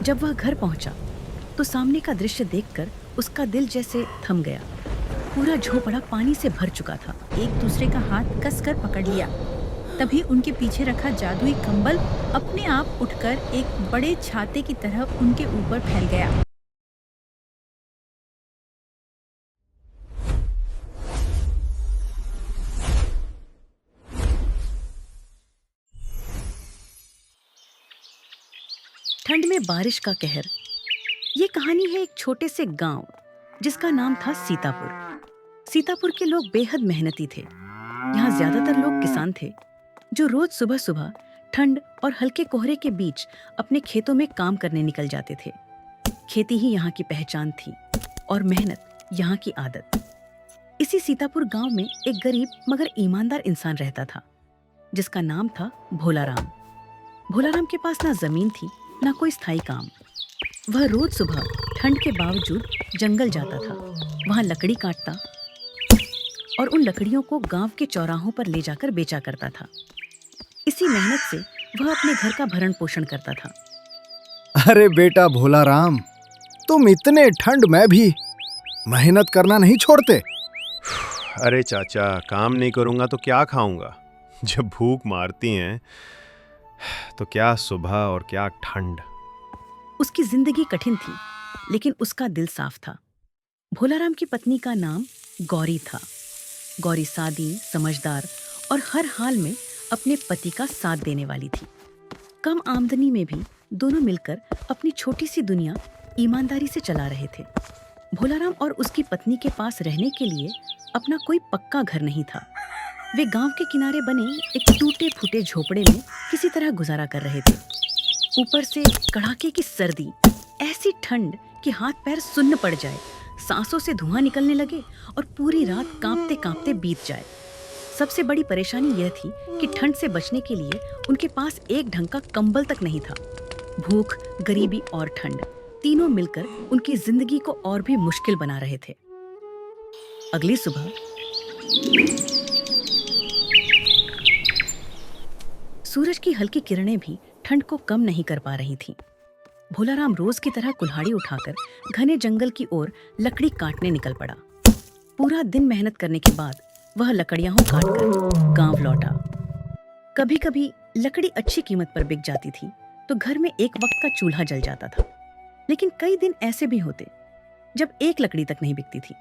जब वह घर पहुंचा तो सामने का दृश्य देखकर उसका दिल जैसे थम गया। पूरा झोपड़ा पानी से भर चुका था। एक दूसरे का हाथ कसकर पकड़ लिया। तभी उनके पीछे रखा जादुई कंबल अपने आप उठकर एक बड़े छाते की तरह उनके ऊपर फैल गया। ठंड में बारिश का कहर। ये कहानी है एक छोटे से गांव जिसका नाम था सीतापुर। सीतापुर के लोग बेहद मेहनती थे। यहाँ ज्यादातर लोग किसान थे जो रोज सुबह सुबह ठंड और हल्के कोहरे के बीच अपने खेतों में काम करने निकल जाते थे। खेती ही यहाँ की पहचान थी और मेहनत यहाँ की आदत। इसी सीतापुर गांव में एक गरीब मगर ईमानदार इंसान रहता था जिसका नाम था भोलाराम। भोलाराम के पास ना जमीन थी ना कोई स्थायी काम। वह रोज सुबह ठंड के बावजूद जंगल जाता था। वहां लकड़ी काटता और उन लकड़ियों को गांव के चौराहों पर ले जाकर बेचा करता था। इसी मेहनत से वह अपने घर का भरण पोषण करता था। अरे बेटा भोलाराम, तुम इतने ठंड में भी मेहनत करना नहीं छोड़ते। अरे चाचा, काम नहीं करूँगा तो क्या खाऊंगा? जब भूख मारती हैं तो क्या सुबह और क्या ठंड। उसकी जिंदगी कठिन थी लेकिन उसका दिल साफ था। भोलाराम की पत्नी का नाम गौरी था। गौरी सादी, समझदार और हर हाल में अपने पति का साथ देने वाली थी। कम आमदनी में भी दोनों मिलकर अपनी छोटी सी दुनिया ईमानदारी से चला रहे थे। भोलाराम और उसकी पत्नी के पास रहने के लिए अपना कोई पक्का घर नहीं था। वे गांव के किनारे बने एक टूटे फूटे झोपड़े में किसी तरह गुजारा कर रहे थे। ऊपर से कड़ाके की सर्दी, ऐसी ठंड कि हाथ पैर सुन्न पड़ जाए, सांसों से धुआं निकलने लगे और पूरी रात कांपते कांपते बीत जाए। सबसे बड़ी परेशानी यह थी कि ठंड से बचने के लिए उनके पास एक ढंग का कंबल तक नहीं था। भूख, गरीबी और ठंड तीनों मिलकर उनकी जिंदगी को और भी मुश्किल बना रहे थे। अगली सुबह सूरज की हल्की किरणें भी ठंड को कम नहीं कर पा रही थीं। भोलाराम रोज की तरह कुल्हाड़ी उठाकर घने जंगल की ओर लकड़ी काटने निकल पड़ा। पूरा दिन मेहनत करने के बाद वह लकड़ियां काटकर गांव लौटा। कभी कभी लकड़ी अच्छी कीमत पर बिक जाती थी तो घर में एक वक्त का चूल्हा जल जाता था। लेकिन कई दिन ऐसे भी होते जब एक लकड़ी तक नहीं बिकती थी।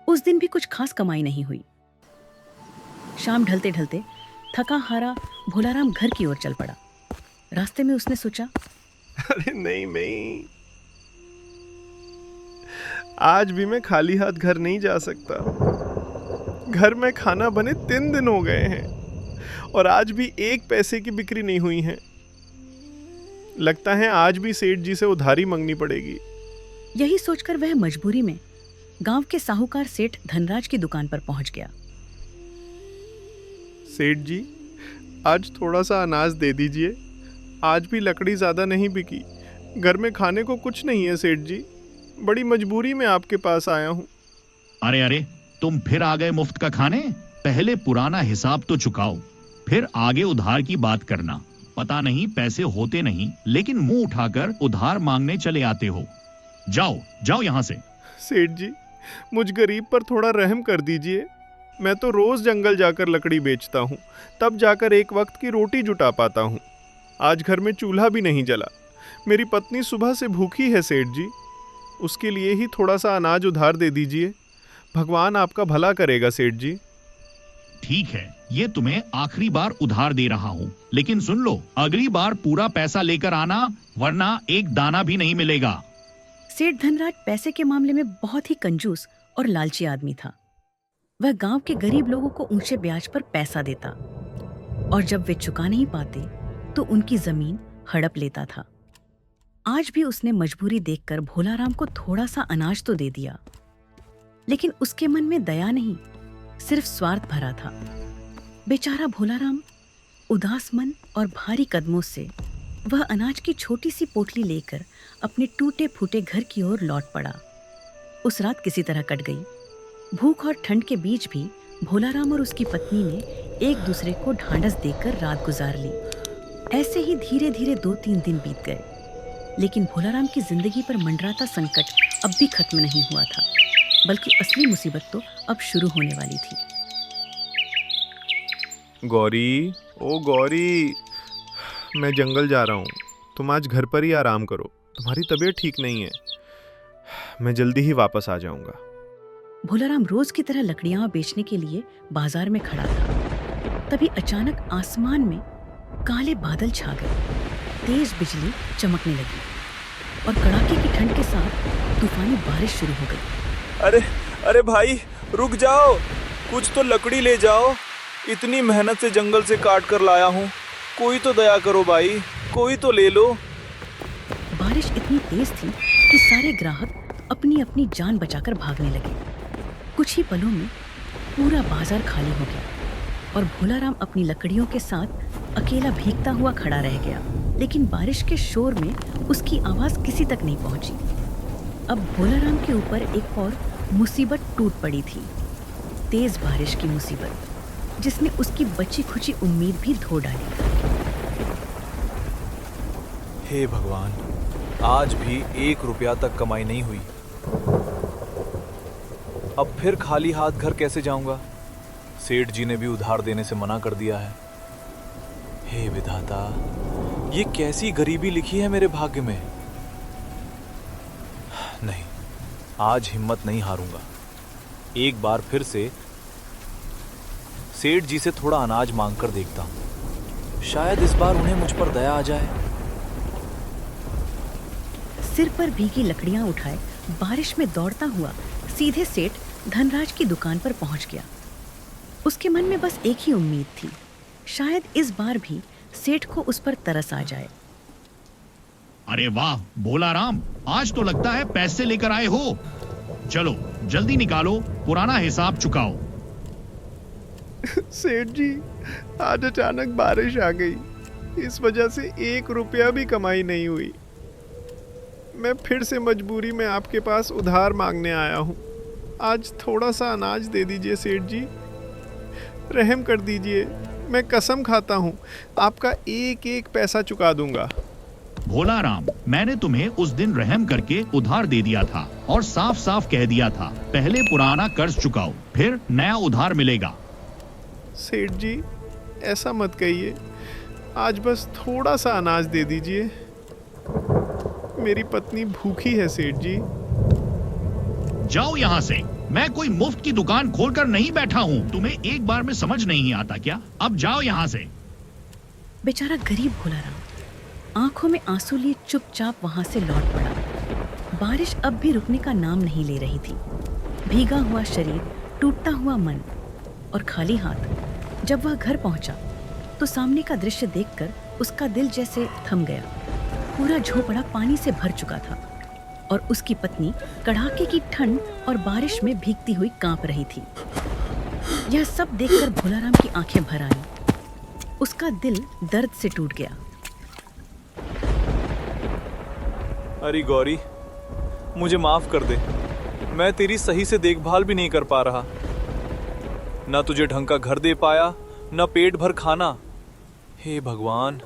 उस दिन भी कुछ खास कमाई नहीं हुई। शाम ढलते ढलते थका हारा भोलाराम घर की ओर चल पड़ा। रास्ते में उसने सोचा, अरे नहीं, आज भी मैं खाली हाथ घर नहीं जा सकता। घर में खाना बने 3 दिन हो गए हैं और आज भी 1 पैसे की बिक्री नहीं हुई है। लगता है आज भी सेठ जी से उधारी मांगनी पड़ेगी। यही सोचकर वह मजबूरी में गांव के साहूकार सेठ धनराज की दुकान पर पहुंच गया। सेठ जी, आज थोड़ा सा अनाज दे दीजिए। आज भी लकड़ी ज़्यादा नहीं बिकी। घर में खाने को कुछ नहीं है सेठ जी। बड़ी मजबूरी में आपके पास आया हूँ। अरे तुम फिर आ गए मुफ्त का खाने? पहले पुराना हिसाब तो चुकाओ, फिर आगे उधार की बात करना। पता नहीं पैसे होते नहीं, लेकिन मुंह उठाकर उधार मांगने चले आते हो। जाओ यहाँ से। सेठ जी, मुझ गरीब पर थोड़ा रहम कर दीजिए। मैं तो रोज जंगल जाकर लकड़ी बेचता हूँ, तब जाकर एक वक्त की रोटी जुटा पाता हूँ। आज घर में चूल्हा भी नहीं जला। मेरी पत्नी सुबह से भूखी है सेठ जी। उसके लिए ही थोड़ा सा अनाज उधार दे दीजिए। भगवान आपका भला करेगा सेठ जी। ठीक है, ये तुम्हें आखिरी बार उधार दे रहा हूँ, लेकिन सुन लो, अगली बार पूरा पैसा लेकर आना, वरना एक दाना भी नहीं मिलेगा। सेठ धनराज पैसे के मामले में बहुत ही कंजूस और लालची आदमी था। वह गांव के गरीब लोगों को ऊंचे ब्याज पर पैसा देता और जब वे चुका नहीं पाते तो उनकी जमीन हड़प लेता था। आज भी उसने मजबूरी देखकर भोलाराम को थोड़ा सा अनाज तो दे दिया, लेकिन उसके मन में दया नहीं, सिर्फ स्वार्थ भरा था। बेचारा भोलाराम उदास मन और भारी कदमों से वह अनाज की छोटी सी पोटली लेकर अपने टूटे फूटे घर की ओर लौट पड़ा। उस रात किसी तरह कट गई। भूख और ठंड के बीच भी भोलाराम और उसकी पत्नी ने एक दूसरे को ढांढस देकर रात गुजार ली। ऐसे ही धीरे धीरे 2-3 दिन बीत गए। लेकिन भोलाराम की जिंदगी पर मंडराता संकट अब भी खत्म नहीं हुआ था, बल्कि असली मुसीबत तो अब शुरू होने वाली थी। गौरी, ओ गौरी, मैं जंगल जा रहा हूँ। तुम आज घर पर ही आराम करो, तुम्हारी तबीयत ठीक नहीं है। मैं जल्दी ही वापस आ जाऊंगा। भोलाराम रोज की तरह लकड़ियां बेचने के लिए बाजार में खड़ा था। तभी अचानक आसमान में काले बादल छा गए, तेज बिजली चमकने लगी और कड़ाके की ठंड के साथ तूफानी बारिश शुरू हो गई। अरे अरे भाई, रुक जाओ, कुछ तो लकड़ी ले जाओ। इतनी मेहनत से जंगल से काट कर लाया हूँ, कोई तो दया करो भाई, कोई तो ले लो। बारिश इतनी तेज थी कि सारे ग्राहक अपनी अपनी जान बचाकर भागने लगे। कुछ ही पलों में पूरा बाजार खाली हो गया और भोलाराम अपनी लकड़ियों के साथ अकेला भीगता हुआ खड़ा रह गया। लेकिन बारिश के शोर में उसकी आवाज किसी तक नहीं पहुंची। अब भोलाराम के ऊपर एक और मुसीबत टूट पड़ी थी, तेज बारिश की मुसीबत, जिसने उसकी बची खुची उम्मीद भी धो डाली। हे भगवान, आज भी 1 रुपया तक कमाई नहीं हुई। अब फिर खाली हाथ घर कैसे जाऊंगा? सेठ जी ने भी उधार देने से मना कर दिया है। हे विधाता, ये कैसी गरीबी लिखी है मेरे भाग्य में। नहीं, आज हिम्मत नहीं हारूंगा। एक बार फिर से सेठ जी से थोड़ा अनाज मांगकर देखता हूं, शायद इस बार उन्हें मुझ पर दया आ जाए। सिर पर भीगी लकड़ियां उठाए बारिश में दौड़ता हुआ सीधे सेठ धनराज की दुकान पर पहुंच गया। उसके मन में बस एक ही उम्मीद थी, शायद इस बार भी सेठ को उस पर तरस आ जाए। अरे वाह भोलाराम, आज तो लगता है पैसे लेकर आए हो। चलो जल्दी निकालो, पुराना हिसाब चुकाओ। सेठ जी, आज अचानक बारिश आ गई, इस वजह से 1 रुपया भी कमाई नहीं हुई। मैं फिर से मजबूरी में आपके पास उधार मांगने आया हूँ। आज थोड़ा सा अनाज दे दीजिए सेठ जी, रहम कर दीजिए। मैं कसम खाता हूँ आपका एक एक पैसा चुका दूंगा। भोलाराम, मैंने तुम्हें उस दिन रहम करके उधार दे दिया था और साफ साफ कह दिया था, पहले पुराना कर्ज चुकाओ, फिर नया उधार मिलेगा। सेठ जी, ऐसा मत कहिए, आज बस थोड़ा सा अनाज दे दीजिए। मेरी पत्नी भूखी है सेठ जी। जाओ यहाँ से, मैं कोई मुफ्त की दुकान खोलकर नहीं बैठा हूँ। तुम्हें एक बार में समझ नहीं आता क्या? अब जाओ यहाँ से। बेचारा गरीब भोलाराम आंखों में आंसू लिए चुपचाप वहां से लौट पड़ा। बारिश अब भी रुकने का नाम नहीं ले रही थी। भीगा हुआ शरीर, टूटता हुआ मन और खाली हाथ जब वह घर पहुंचा तो सामने का दृश्य देखकर उसका दिल जैसे थम गया। पूरा झोपड़ा पानी से भर चुका था और उसकी पत्नी कड़ाके की ठंड और बारिश में भीगती हुई कांप रही थी। यह सब देखकर भोलाराम की आंखें भर आईं। उसका दिल दर्द से टूट गया। अरे गौरी, मुझे माफ कर दे, मैं तेरी सही से देखभाल भी नहीं कर पा रहा। ना तुझे ढंग का घर दे पाया, ना पेट भर खाना। हे भगवान,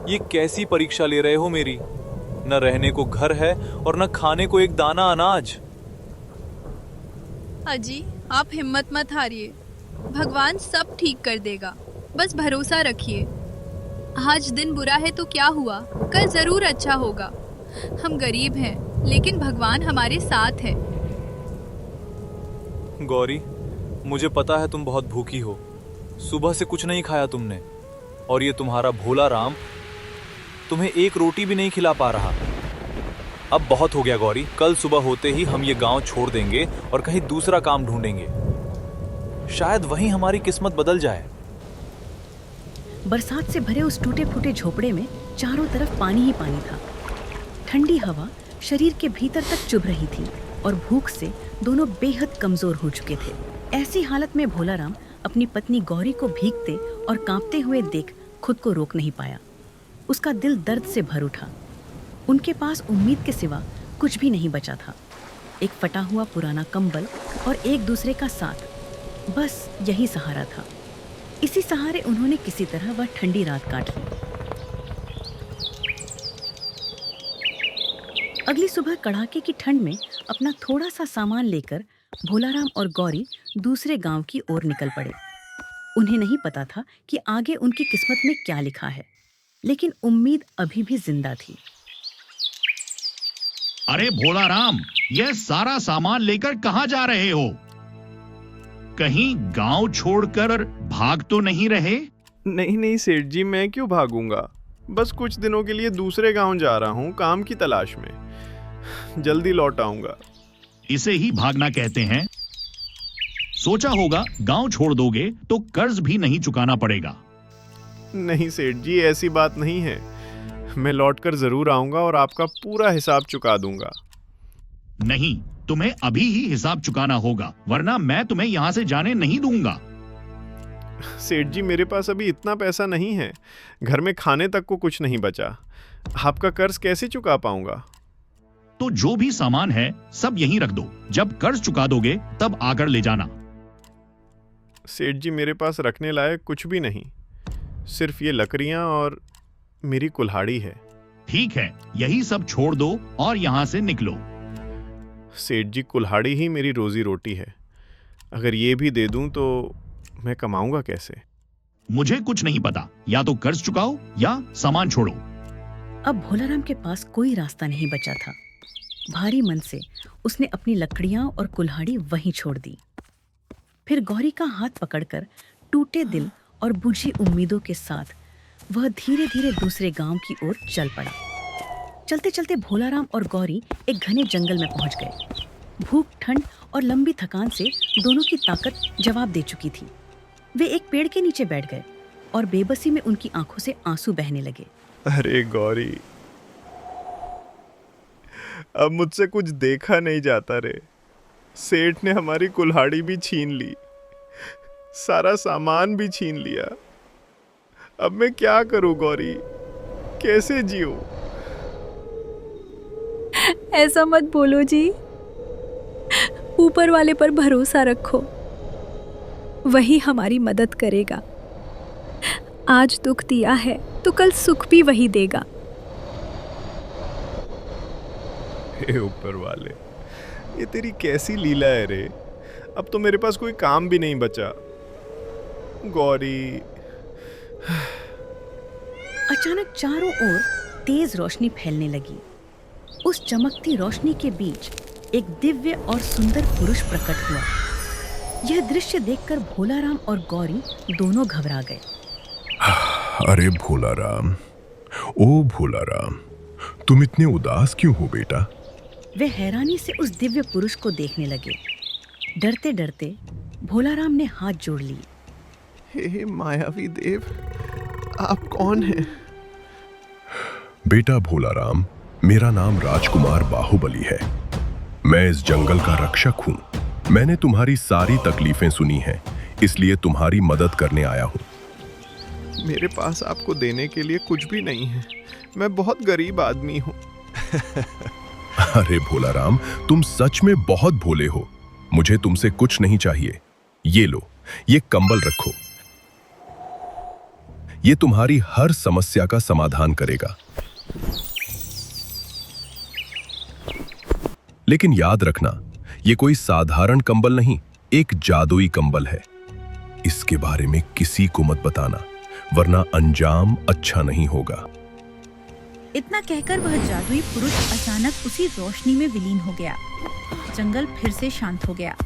ये कैसी परीक्षा ले रहे हो मेरी? न रहने को घर है और न खाने को एक दाना अनाज। अजी, आप हिम्मत मत हारिए, भगवान सब ठीक कर देगा, बस भरोसा रखिए। आज दिन बुरा है तो क्या हुआ, कल जरूर अच्छा होगा। हम गरीब हैं, लेकिन भगवान हमारे साथ है। गौरी, मुझे पता है तुम बहुत भूखी हो, सुबह से कुछ नहीं खाया तुमने, और ये तुम्हारा भोलाराम तुम्हें एक रोटी भी नहीं खिला पा रहा। अब बहुत हो गया गौरी, कल सुबह होते ही हम ये गांव छोड़ देंगे और कहीं दूसरा काम ढूंढेंगे। शायद वहीं हमारी किस्मत बदल जाए। बरसात से भरे उस टूटे फूटे झोपड़े में चारों तरफ पानी ही पानी था। ठंडी हवा शरीर के भीतर तक चुभ रही थी और भूख से दोनों बेहद कमजोर हो चुके थे। ऐसी हालत में भोलाराम अपनी पत्नी गौरी को भीगते और कांपते हुए देख खुद को रोक नहीं पाया। उसका दिल दर्द से भर उठा। उनके पास उम्मीद के सिवा कुछ भी नहीं बचा था। एक फटा हुआ पुराना कंबल और एक दूसरे का साथ, बस यही सहारा था। इसी सहारे उन्होंने किसी तरह वह ठंडी रात काट ली। अगली सुबह कड़ाके की ठंड में अपना थोड़ा सा सामान लेकर भोलाराम और गौरी दूसरे गांव की ओर निकल पड़े। उन्हें नहीं पता था कि आगे उनकी किस्मत में क्या लिखा है, लेकिन उम्मीद अभी भी जिंदा थी। अरे भोलाराम, यह सारा सामान लेकर कहाँ जा रहे हो? कहीं गांव छोड़कर भाग तो नहीं रहे? नहीं नहीं सेठ जी, मैं क्यों भागूंगा। बस कुछ दिनों के लिए दूसरे गांव जा रहा हूँ काम की तलाश में। जल्दी लौट आऊंगा। इसे ही भागना कहते हैं। सोचा होगा गांव छोड़ दोगे तो कर्ज भी नहीं चुकाना पड़ेगा। नहीं सेठ जी, ऐसी बात नहीं है। मैं लौटकर जरूर आऊंगा और आपका पूरा हिसाब चुका दूंगा। नहीं, तुम्हें अभी ही हिसाब चुकाना होगा, वरना मैं तुम्हें यहाँ से जाने नहीं दूंगा। सेठ जी, मेरे पास अभी इतना पैसा नहीं है। घर में खाने तक को कुछ नहीं बचा। आपका कर्ज कैसे चुका पाऊंगा? तो जो भी सामान है सब यहीं रख दो। जब कर्ज चुका दोगे तब आकर ले जाना। सेठ जी, मेरे पास रखने लायक कुछ भी नहीं, सिर्फ ये लकड़ियां और मेरी कुल्हाड़ी है। ठीक है, यही सब छोड़ दो और यहाँ से निकलो। सेठ जी, कुल्हाड़ी ही मेरी रोजी रोटी है। अगर ये भी दे दूं तो मैं कमाऊंगा कैसे? मुझे कुछ नहीं पता, या तो कर्ज चुकाओ या सामान छोड़ो। अब भोलाराम के पास कोई रास्ता नहीं बचा था। भारी मन से उसने अपनी लकड़ियां और कुल्हाड़ी वहीं छोड़ दी। फिर गौरी का हाथ पकड़कर टूटे दिल और बुझी उम्मीदों के साथ वह धीरे धीरे दूसरे गांव की ओर चल पड़ा। चलते चलते भोलाराम और गौरी एक घने जंगल में पहुंच गए। भूख, ठंड और लंबी थकान से दोनों की ताकत जवाब दे चुकी थी। वे एक पेड़ के नीचे बैठ गए और बेबसी में उनकी आंखों से आंसू बहने लगे। अरे गौरी, अब मुझसे कुछ देखा नहीं जाता रे। सेठ ने हमारी कुल्हाड़ी भी छीन ली, सारा सामान भी छीन लिया। अब मैं क्या करूं गौरी, कैसे जीऊं? ऐसा मत बोलो जी, ऊपर वाले पर भरोसा रखो, वही हमारी मदद करेगा। आज दुख दिया है तो कल सुख भी वही देगा। हे ऊपर वाले, ये तेरी कैसी लीला है रे। अब तो मेरे पास कोई काम भी नहीं बचा। गौरी। अचानक चारों ओर तेज रोशनी फैलने लगी। उस चमकती रोशनी के बीच एक दिव्य और सुंदर पुरुष प्रकट हुआ। यह दृश्य देखकर भोलाराम और गौरी दोनों घबरा गए। अरे भोलाराम, ओ भोलाराम, तुम इतने उदास क्यों हो बेटा? वे हैरानी से उस दिव्य पुरुष को देखने लगे। डरते डरते भोलाराम ने हाथ जोड़ लिए। हे मायावी देव, आप कौन हैं? बेटा भोलाराम, मेरा नाम राजकुमार बाहुबली है। मैं इस जंगल का रक्षक हूँ। मैंने तुम्हारी सारी तकलीफें सुनी हैं, इसलिए तुम्हारी मदद करने आया हूँ। मेरे पास आपको देने के लिए कुछ भी नहीं है। मैं बहुत गरीब आदमी हूँ। अरे भोलाराम, तुम सच में बहुत भोले हो। मुझे तुमसे कुछ नहीं चाहिए। ये लो, ये कंबल रखो। ये तुम्हारी हर समस्या का समाधान करेगा। लेकिन याद रखना, ये कोई साधारण कंबल नहीं, एक जादुई कंबल है। इसके बारे में किसी को मत बताना, वरना अंजाम अच्छा नहीं होगा। इतना कहकर वह जादुई पुरुष अचानक उसी रोशनी में विलीन हो गया। जंगल फिर से शांत हो गया।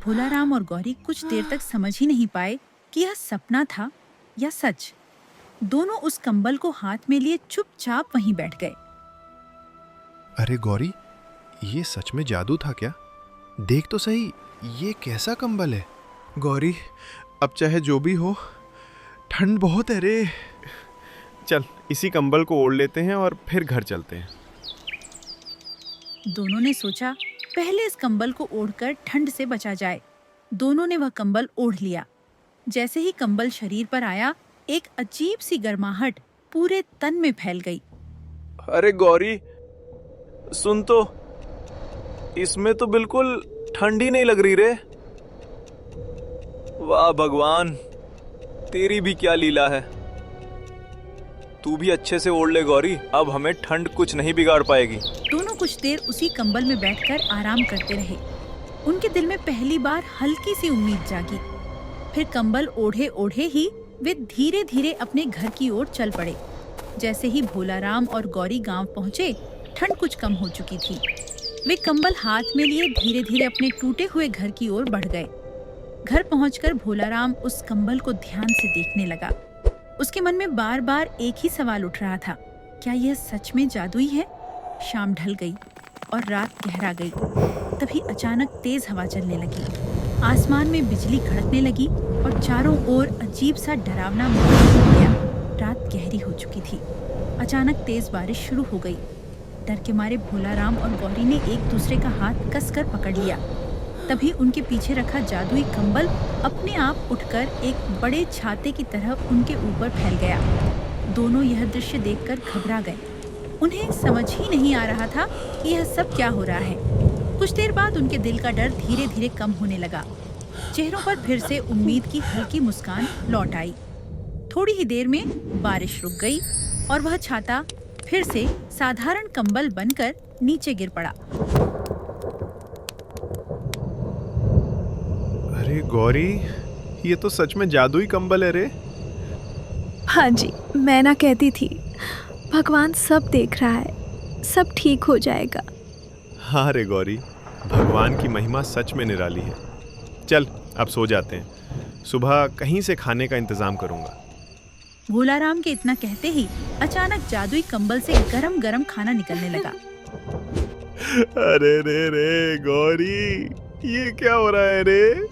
भोलाराम और गौरी कुछ देर तक समझ ही नहीं पाए कि यह सपना था या सच। दोनों उस कंबल को हाथ में लिए चुपचाप वहीं बैठ गए। अरे गौरी, ये सच में जादू था क्या? देख तो सही, ये कैसा कंबल है? गौरी, अब चाहे जो भी हो, ठंड बहुत है रे। चल, इसी कंबल को ओढ़ लेते हैं और फिर घर चलते हैं। दोनों ने सोचा पहले इस कंबल को ओढ़कर ठंड से बचा जाए। दोनों ने वह कंबल ओढ़ लिया। जैसे ही कंबल शरीर पर आया, एक अजीब सी गर्माहट पूरे तन में फैल गई। अरे गौरी, सुन तो, इसमें तो बिल्कुल ठंड ही नहीं लग रही रे। वाह भगवान, तेरी भी क्या लीला है। तू भी अच्छे से ओढ़ ले गौरी, अब हमें ठंड कुछ नहीं बिगाड़ पाएगी। दोनों कुछ देर उसी कंबल में बैठकर आराम करते रहे। उनके दिल में पहली बार हल्की सी उम्मीद जागी। फिर कंबल ओढ़े ओढ़े ही वे धीरे धीरे अपने घर की ओर चल पड़े। जैसे ही भोलाराम और गौरी गांव पहुंचे, ठंड कुछ कम हो चुकी थी। वे कंबल हाथ में लिए धीरे धीरे अपने टूटे हुए घर की ओर बढ़ गए। घर पहुंचकर भोलाराम उस कंबल को ध्यान से देखने लगा। उसके मन में बार बार एक ही सवाल उठ रहा था, क्या यह सच में जादुई है? शाम ढल गई और रात गहरा गई। तभी अचानक तेज हवा चलने लगी। आसमान में बिजली कड़कने लगी और चारों ओर अजीब सा डरावना माहौल हो गया। रात गहरी हो चुकी थी। अचानक तेज बारिश शुरू हो गई। डर के मारे भोलाराम और गौरी ने एक दूसरे का हाथ कसकर पकड़ लिया। तभी उनके पीछे रखा जादुई कंबल अपने आप उठकर एक बड़े छाते की तरह उनके ऊपर फैल गया। दोनों यह दृश्य देखकर घबरा गए। उन्हें समझ ही नहीं आ रहा था कि यह सब क्या हो रहा है। कुछ देर बाद उनके दिल का डर धीरे धीरे कम होने लगा। चेहरों पर फिर से उम्मीद की हल्की मुस्कान लौट आई। थोड़ी ही देर में बारिश रुक गई और वह छाता फिर से साधारण कंबल बनकर नीचे गिर पड़ा। अरे गौरी, ये तो सच में जादुई कंबल है रे। हाँ जी, मैं ना कहती थी, भगवान सब देख रहा है, सब ठीक हो जाएगा। हाँ रे गौरी, भगवान की महिमा सच में निराली है। चल अब सो जाते हैं, सुबह कहीं से खाने का इंतजाम करूंगा। भोलाराम के इतना कहते ही अचानक जादुई कंबल से गरम गरम खाना निकलने लगा। अरे रे रे गौरी, ये क्या हो रहा है रे?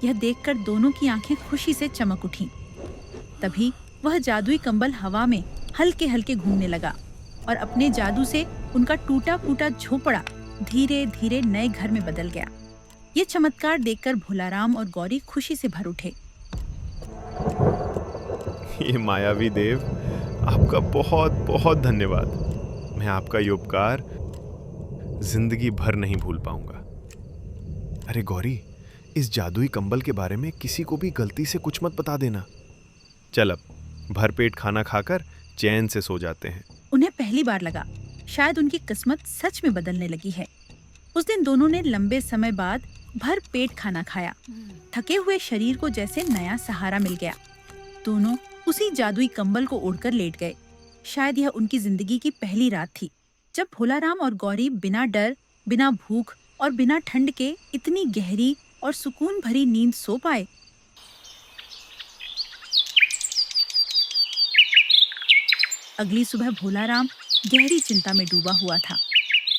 यह देखकर दोनों की आंखें खुशी से चमक उठीं। तभी वह जादुई कंबल हवा में हल्के हल्के घूमने लगा और अपने जादू से उनका टूटा फूटा झोपड़ा धीरे धीरे नए घर में बदल गया। ये चमत्कार देखकर भोलाराम और गौरी खुशी से भर उठे। ये मायावी देव, आपका बहुत बहुत धन्यवाद। मैं आपका ये उपकार जिंदगी भर नहीं भूल पाऊंगा। अरे गौरी, इस जादुई कंबल के बारे में किसी को भी गलती से कुछ मत बता देना। चल अब भरपेट खाना खाकर चैन से सो जाते हैं। उन्हें पहली बार लगा शायद उनकी किस्मत सच में बदलने लगी है। उस दिन दोनों ने लंबे समय बाद भर पेट खाना खाया। थके हुए शरीर को जैसे नया सहारा मिल गया। दोनों उसी जादुई कंबल को ओढ़कर लेट गए। शायद यह उनकी जिंदगी की पहली रात थी जब भोलाराम और गौरी बिना डर, बिना भूख और बिना ठंड के इतनी गहरी और सुकून भरी नींद सो पाए। अगली सुबह भोलाराम गहरी चिंता में डूबा हुआ था।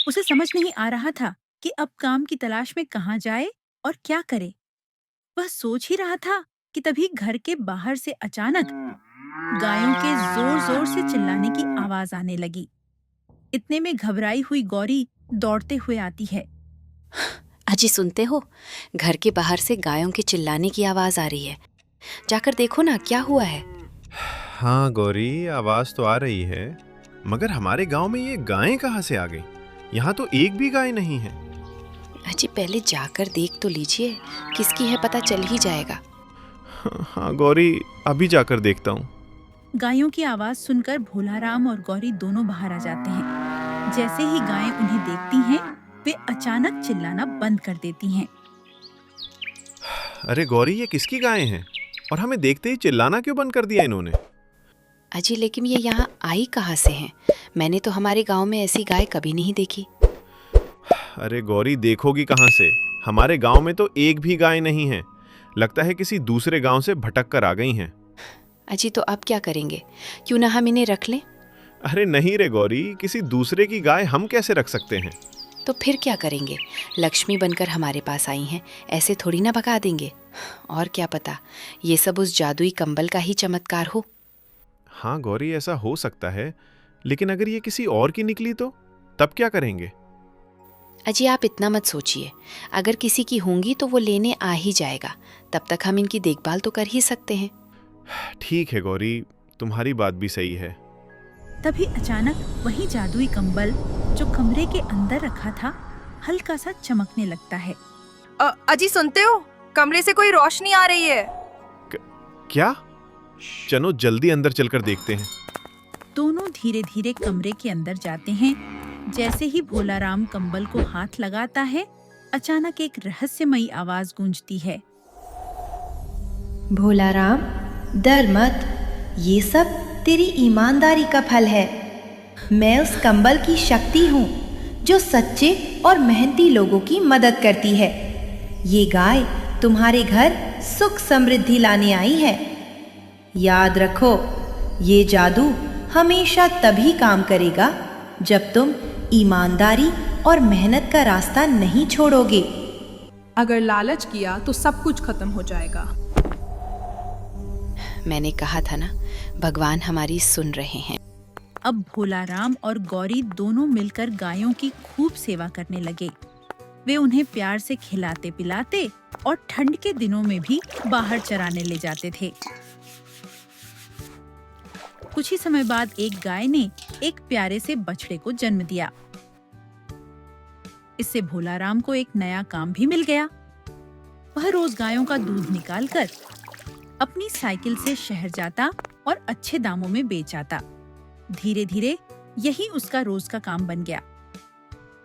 उसे समझ नहीं आ रहा था कि अब काम की तलाश में कहाँ जाए और क्या करे। वह सोच ही रहा था कि तभी घर के बाहर से अचानक गायों के जोर जोर से चिल्लाने की आवाज आने लगी। इतने में घबराई हुई गौरी दौड़ते हुए आती है। अजी सुनते हो, घर के बाहर से गायों के चिल्लाने की आवाज आ रही है। जाकर देखो ना क्या हुआ है। हाँ गौरी, आवाज तो आ रही है, मगर हमारे गांव में ये गायें कहाँ से आ गई? यहाँ तो एक भी गाय नहीं है। अजी पहले जाकर देख तो लीजिए, किसकी है पता चल ही जाएगा। हाँ गौरी, अभी जाकर देखता हूँ। गायों की आवाज सुनकर भोलाराम और गौरी दोनों बाहर आ जाते हैं। जैसे ही गायें उन्हें देखती हैं, वे अचानक चिल्लाना बंद कर देती हैं। अरे गौरी, ये किसकी गायें हैं और हमें देखते ही चिल्लाना क्यों बंद कर दिया इन्होंने? अजी लेकिन ये यहाँ आई कहाँ से हैं? मैंने तो हमारे गांव में ऐसी गाय कभी नहीं देखी। अरे गौरी, देखोगी कहाँ से? हमारे गांव में तो एक भी गाय नहीं है। लगता है किसी दूसरे गांव से भटक कर आ गई हैं। अजी तो अब क्या करेंगे? क्यों ना हम इन्हें रख लें? अरे नहीं रे गौरी, किसी दूसरे की गाय हम कैसे रख सकते हैं? तो फिर क्या करेंगे? लक्ष्मी बनकर हमारे पास आई हैं, ऐसे थोड़ी ना भगा देंगे। और क्या पता ये सब उस जादुई कंबल का ही चमत्कार हो। हाँ गौरी, ऐसा हो सकता है, लेकिन अगर ये किसी और की निकली तो तब क्या करेंगे? अजी आप इतना मत सोचिए, अगर किसी की होंगी तो वो लेने आ ही जाएगा। तब तक हम इनकी देखभाल तो कर ही सकते हैं। ठीक है गौरी, तुम्हारी बात भी सही है। तभी अचानक वही जादुई कंबल जो कमरे के अंदर रखा था हल्का सा चमकने लगता है। अजी सुनते हो, कमरे से कोई रोशनी आ रही है। क्या? चलो जल्दी अंदर चलकर देखते हैं। दोनों धीरे धीरे कमरे के अंदर जाते हैं। जैसे ही भोलाराम कंबल को हाथ लगाता है, अचानक एक रहस्यमयी आवाज गूंजती है। भोलाराम, डर मत, ये सब तेरी ईमानदारी का फल है। मैं उस कंबल की शक्ति हूँ जो सच्चे और मेहनती लोगों की मदद करती है। ये गाय तुम्हारे घर सुख समृद्धि लाने आई है। याद रखो, ये जादू हमेशा तभी काम करेगा जब तुम ईमानदारी और मेहनत का रास्ता नहीं छोड़ोगे। अगर लालच किया तो सब कुछ खत्म हो जाएगा। मैंने कहा था ना, भगवान हमारी सुन रहे हैं। अब भोलाराम और गौरी दोनों मिलकर गायों की खूब सेवा करने लगे। वे उन्हें प्यार से खिलाते पिलाते और ठंड के दिनों में भी बाहर चराने ले जाते थे। कुछ ही समय बाद एक गाय ने एक प्यारे से बछड़े को जन्म दिया। इससे भोलाराम को एक नया काम भी मिल गया। वह रोज गायों का दूध निकालकर अपनी साइकिल से शहर जाता और अच्छे दामों में बेच आता। धीरे धीरे यही उसका रोज का काम बन गया।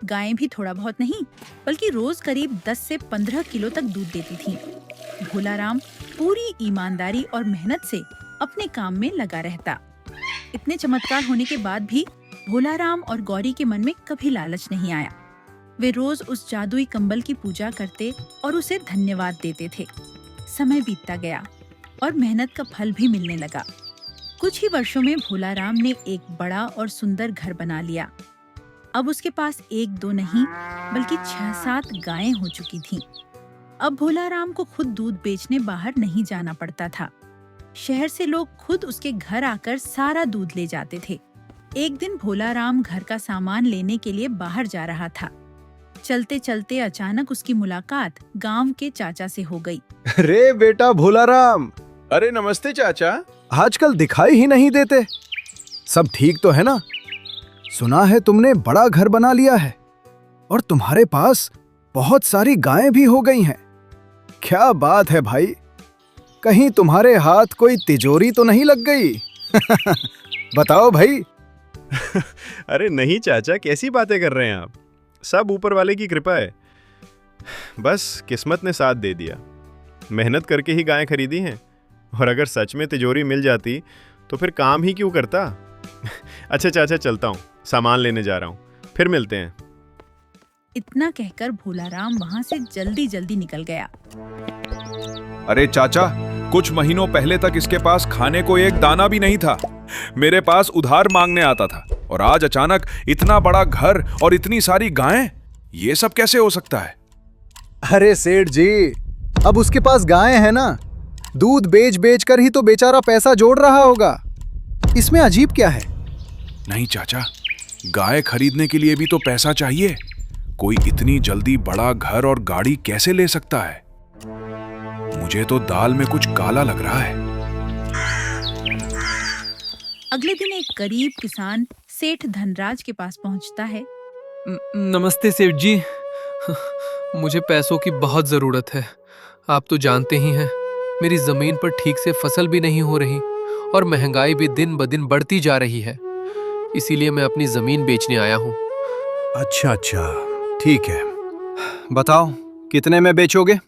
गायें भी थोड़ा बहुत नहीं, बल्कि रोज करीब 10 से 15 किलो तक दूध देती थीं। भोलाराम पूरी ईमानदारी और मेहनत से अपने काम में लगा रहता। इतने चमत्कार होने के बाद भी भोलाराम और गौरी के मन में कभी लालच नहीं आया। वे रोज उस जादुई कंबल की पूजा करते और उसे धन्यवाद देते थे। समय बीतता गया और मेहनत का फल भी मिलने लगा। कुछ ही वर्षों में भोलाराम ने एक बड़ा और सुंदर घर बना लिया। अब उसके पास 1-2 नहीं, बल्कि 6-7 गायें हो चुकी थीं। अब भोलाराम को खुद दूध बेचने बाहर नहीं जाना पड़ता था। शहर से लोग खुद उसके घर आकर सारा दूध ले जाते थे। एक दिन भोलाराम घर का सामान लेने के लिए बाहर जा रहा था। चलते चलते अचानक उसकी मुलाकात गांव के चाचा से हो गई। अरे बेटा भोलाराम, अरे नमस्ते चाचा। आजकल दिखाई ही नहीं देते। सब ठीक तो है ना? सुना है तुमने बड़ा घर बना लिया है और तुम्हारे पास बहुत सारी गायें भी हो गई हैं। क्या बात है भाई, कहीं तुम्हारे हाथ कोई तिजोरी तो नहीं लग गई? बताओ भाई। अरे नहीं चाचा, कैसी बातें कर रहे हैं आप? सब ऊपर वाले की कृपा है। बस किस्मत ने साथ दे दिया। मेहनत करके ही गायें खरीदी हैं, और अगर सच में तिजोरी मिल जाती तो फिर काम ही क्यों करता। अच्छा चाचा, चलता हूँ, सामान लेने जा रहा हूँ, फिर मिलते हैं। इतना कहकर भोलाराम वहाँ से जल्दी जल्दी निकल गया। अरे चाचा, कुछ महीनों पहले तक इसके पास खाने को एक दाना भी नहीं था। मेरे पास उधार मांगने आता था, और आज अचानक इतना बड़ा घर और इतनी सारी गायें, ये सब कैसे हो सकता है? अरे सेठ जी, अब उसके पास गायें हैं ना, दूध बेच बेच कर ही तो बेचारा पैसा जोड़ रहा होगा। इसमें अजीब क्या है? नहीं चाचा, गाय खरीदने के लिए भी तो पैसा चाहिए। कोई इतनी जल्दी बड़ा घर और गाड़ी कैसे ले सकता है? मुझे तो दाल में कुछ काला लग रहा है। अगले दिन एक गरीब किसान सेठ धनराज के पास पहुंचता है। नमस्ते सेठ जी, मुझे पैसों की बहुत जरूरत है। आप तो जानते ही हैं, मेरी जमीन पर ठीक से फसल भी नहीं हो रही और महंगाई भी दिन ब दिन बढ़ती जा रही है। इसीलिए मैं अपनी जमीन बेचने आया हूँ। अच्छा अच्छा, ठीक है, बताओ कितने में बेचोगे?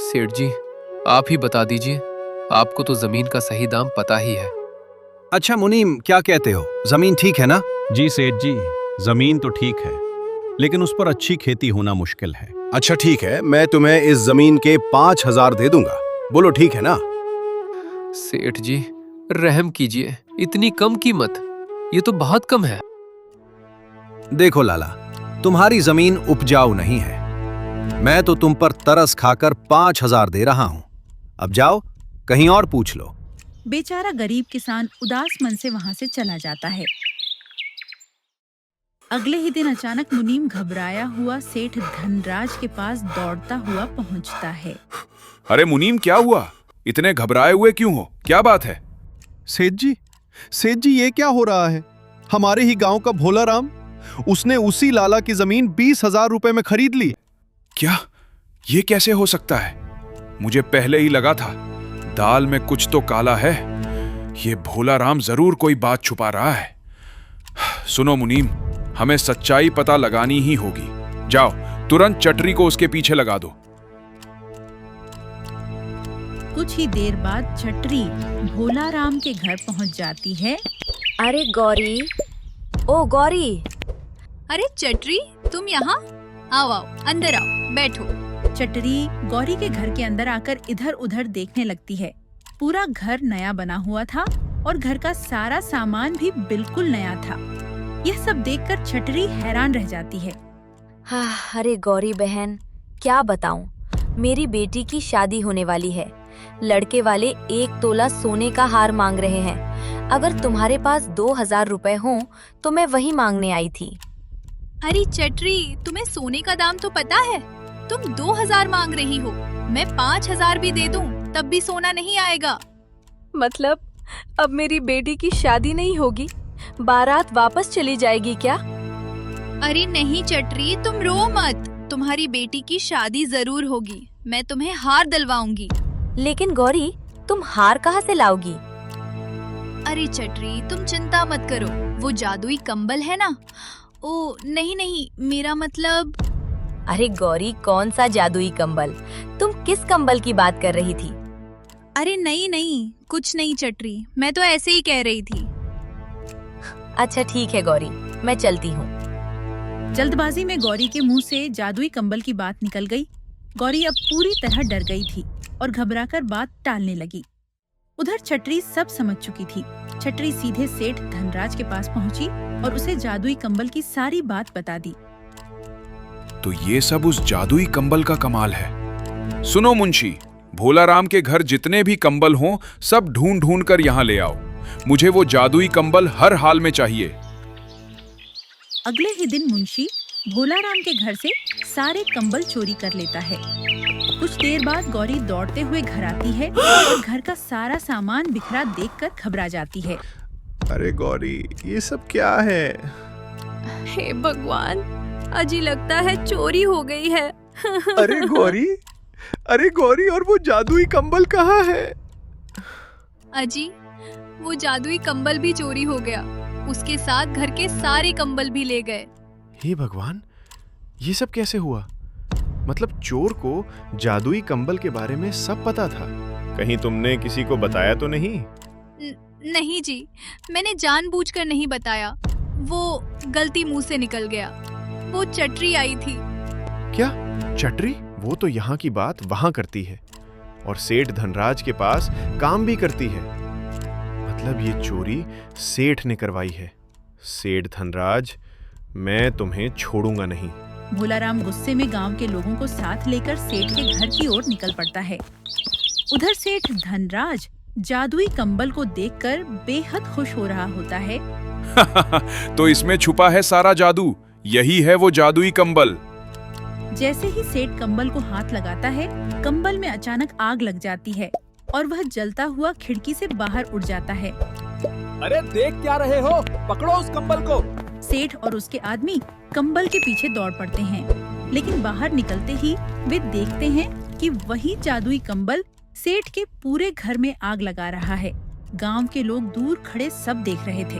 सेठ जी, आप ही बता दीजिए, आपको तो जमीन का सही दाम पता ही है। अच्छा मुनीम, क्या कहते हो, जमीन ठीक है ना? जी सेठ जी, जमीन तो ठीक है, लेकिन उस पर अच्छी खेती होना मुश्किल है। अच्छा ठीक है, मैं तुम्हें इस जमीन के 5,000 दे दूंगा। बोलो ठीक है ना? सेठ जी, रहम कीजिए, इतनी कम कीमत, ये तो बहुत कम है। देखो लाला, तुम्हारी जमीन उपजाऊ नहीं है। मैं तो तुम पर तरस खाकर 5,000 दे रहा हूं। अब जाओ, कहीं और पूछ लो। बेचारा गरीब किसान उदास मन से वहां से चला जाता है। अगले ही दिन अचानक मुनीम घबराया हुआ सेठ धनराज के पास दौड़ता हुआ पहुंचता है। अरे मुनीम, क्या हुआ? इतने घबराए हुए क्यों हो? क्या बात है? सेठ जी ये क्या हो रहा है? हमारे ही गांव का भोलाराम, उसने उसी लाला की जमीन 20,000 रुपए में खरीद ली। क्या? ये कैसे हो सकता है? मुझे पहले ही लगा था दाल में कुछ तो काला है। ये भोलाराम जरूर कोई बात छुपा रहा है। सुनो मुनीम, हमें सच्चाई पता लगानी ही होगी। जाओ तुरंत चटरी को उसके पीछे लगा दो। कुछ ही देर बाद चटरी भोला राम के घर पहुंच जाती है। अरे गौरी, ओ गौरी। अरे चटरी, तुम यहाँ? आओ आओ, अंदर आओ, बैठो। चटरी गौरी के घर के अंदर आकर इधर उधर देखने लगती है। पूरा घर नया बना हुआ था और घर का सारा सामान भी बिल्कुल नया था। यह सब देखकर चटरी हैरान रह जाती है। हाँ, अरे गौरी बहन, क्या बताऊं, मेरी बेटी की शादी होने वाली है। लड़के वाले 1 तोला सोने का हार मांग रहे हैं। अगर तुम्हारे पास 2000 रुपए हों तो मैं वही मांगने आई थी। अरे चटरी, तुम्हें सोने का दाम तो पता है? तुम 2000 मांग रही हो, मैं 5000 भी दे दूं तब भी सोना नहीं आएगा। मतलब अब मेरी बेटी की शादी नहीं होगी? बारात वापस चली जाएगी क्या? अरे नहीं चटरी, तुम रो मत। तुम्हारी बेटी की शादी जरूर होगी। मैं तुम्हें हार दिलवाऊंगी। लेकिन गौरी, तुम हार कहाँ से लाओगी? अरे चटरी, तुम चिंता मत करो। वो जादुई कंबल है ना? ओ नहीं नहीं, मेरा मतलब। अरे गौरी, कौन सा जादुई कंबल? तुम किस कंबल की बात कर रही थी? अरे नहीं नहीं, कुछ नहीं चटरी, मैं तो ऐसे ही कह रही थी। अच्छा ठीक है गौरी, मैं चलती हूँ। जल्दबाजी में गौरी के मुंह से जादुई कंबल की बात निकल गई। गौरी अब पूरी तरह डर गई थी और घबराकर बात टालने लगी। उधर चटरी सब समझ चुकी थी। चटरी सीधे सेठ धनराज के पास पहुंची और उसे जादुई कंबल की सारी बात बता दी। तो ये सब उस जादुई कंबल का कमाल है। सुनो मुंशी, भोला राम के घर जितने भी कंबल हों सब ढूंढ ढूंढ कर यहाँ ले आओ। मुझे वो जादुई कंबल हर हाल में चाहिए। अगले ही दिन मुंशी भोला राम के घर से सारे कंबल चोरी कर लेता है। कुछ देर बाद गौरी दौड़ते हुए घर आती है और घर का सारा सामान बिखरा देखकर घबरा जाती है। अरे गौरी, ये सब क्या है? हे भगवान, अजी लगता है चोरी हो गई है। अरे गौरी, अरे गौरी, और वो जादुई कंबल कहाँ है? अजी, वो जादुई कंबल भी चोरी हो गया। उसके साथ घर के सारे कंबल भी ले गए। हे भगवान, ये सब कैसे हुआ? मतलब चोर को जादुई कंबल के बारे में सब पता था। कहीं तुमने किसी को बताया तो नहीं? नहीं जी, मैंने जानबूझकर नहीं बताया। वो गलती मुंह से निकल गया। वो चटरी आई थी। क्या चटरी? वो तो यहाँ की बात वहां करती है और सेठ धनराज के पास काम भी करती है। मतलब ये चोरी सेठ ने करवाई है। सेठ धनराज, मैं तुम्हें छोड़ूंगा नहीं। भोला राम गुस्से में गांव के लोगों को साथ लेकर सेठ के घर की ओर निकल पड़ता है। उधर सेठ धनराज जादुई कंबल को देखकर बेहद खुश हो रहा होता है। तो इसमें छुपा है सारा जादू। यही है वो जादुई कंबल। जैसे ही सेठ कंबल को हाथ लगाता है, कंबल में अचानक आग लग जाती है और वह जलता हुआ खिड़की से बाहर उड़ जाता है। अरे देख क्या रहे हो? पकड़ो उस कंबल को। सेठ और उसके आदमी कंबल के पीछे दौड़ पड़ते हैं, लेकिन बाहर निकलते ही वे देखते हैं कि वही जादुई कंबल सेठ के पूरे घर में आग लगा रहा है। गांव के लोग दूर खड़े सब देख रहे थे,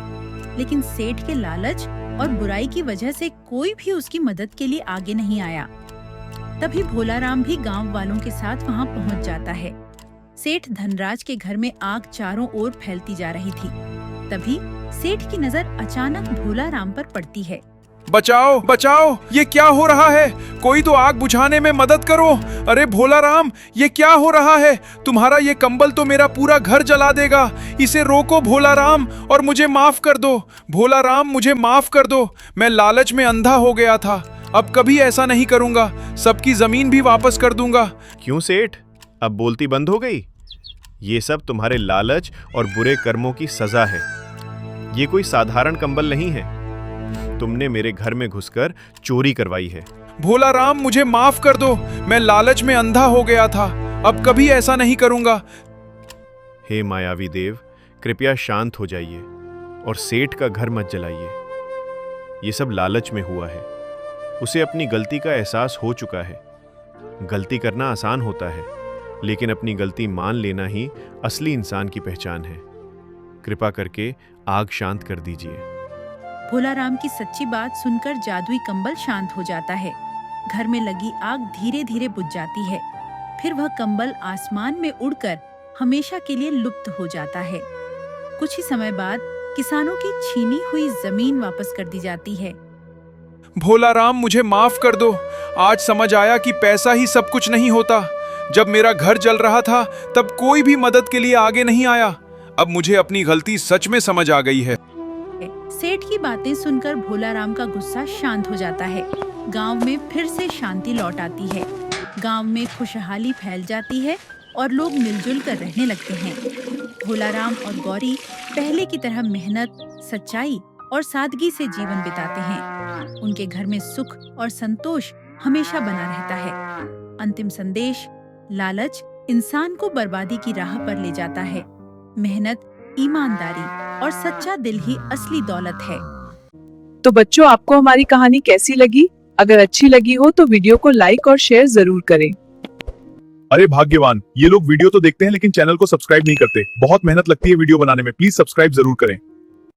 लेकिन सेठ के लालच और बुराई की वजह से कोई भी उसकी मदद के लिए आगे नहीं आया। तभी भोला राम भी गांव वालों के साथ वहां पहुंच जाता है। सेठ धनराज के घर में आग चारों ओर फैलती जा रही थी। तभी सेठ की नजर अचानक भोला राम पर पड़ती है। बचाओ बचाओ, ये क्या हो रहा है? कोई तो आग बुझाने में मदद करो। अरे भोला राम, ये क्या हो रहा है? तुम्हारा ये कंबल तो मेरा पूरा घर जला देगा। इसे रोको भोला राम, और मुझे माफ कर दो। भोला राम, मुझे माफ कर दो। मैं लालच में अंधा हो गया था। अब कभी ऐसा नहीं करूंगा। सबकी जमीन भी वापस कर दूंगा। क्यों सेठ, अब बोलती बंद हो गई? ये सब तुम्हारे लालच और बुरे कर्मों की सजा है। ये कोई साधारण कंबल नहीं है। तुमने मेरे घर में घुसकर चोरी करवाई है। भोला राम, मुझे माफ कर दो। मैं लालच में अंधा हो गया था। अब कभी ऐसा नहीं करूंगा। हे मायावी देव, कृपया शांत हो जाइए और सेठ का घर मत जलाइए। ये सब लालच में हुआ है। उसे अपनी गलती का एहसास हो चुका है। गलती करना आसान होता है, लेकिन अपनी गलती मान लेना ही असली इंसान की पहचान है। कृपा करके आग शांत कर दीजिए। भोलाराम की सच्ची बात सुनकर जादुई कंबल शांत हो जाता है। घर में लगी आग धीरे धीरे बुझ जाती है। फिर वह कंबल आसमान में उड़कर हमेशा के लिए लुप्त हो जाता है। कुछ ही समय बाद किसानों की छीनी हुई जमीन वापस कर दी जाती है। भोलाराम, मुझे माफ कर दो। आज समझ आया कि पैसा ही सब कुछ नहीं होता। जब मेरा घर जल रहा था तब कोई भी मदद के लिए आगे नहीं आया। अब मुझे अपनी गलती सच में समझ आ गई है। सेठ की बातें सुनकर भोलाराम का गुस्सा शांत हो जाता है। गांव में फिर से शांति लौट आती है। गांव में खुशहाली फैल जाती है और लोग मिलजुल कर रहने लगते हैं। भोलाराम और गौरी पहले की तरह मेहनत, सच्चाई और सादगी से जीवन बिताते हैं। उनके घर में सुख और संतोष हमेशा बना रहता है। अंतिम संदेश: लालच इंसान को बर्बादी की राह पर ले जाता है। मेहनत, ईमानदारी और सच्चा दिल ही असली दौलत है। तो बच्चों, आपको हमारी कहानी कैसी लगी? अगर अच्छी लगी हो तो वीडियो को लाइक और शेयर जरूर करें। अरे भाग्यवान, ये लोग वीडियो तो देखते हैं लेकिन चैनल को सब्सक्राइब नहीं करते। बहुत मेहनत लगती है वीडियो बनाने में, प्लीज सब्सक्राइब जरूर करें।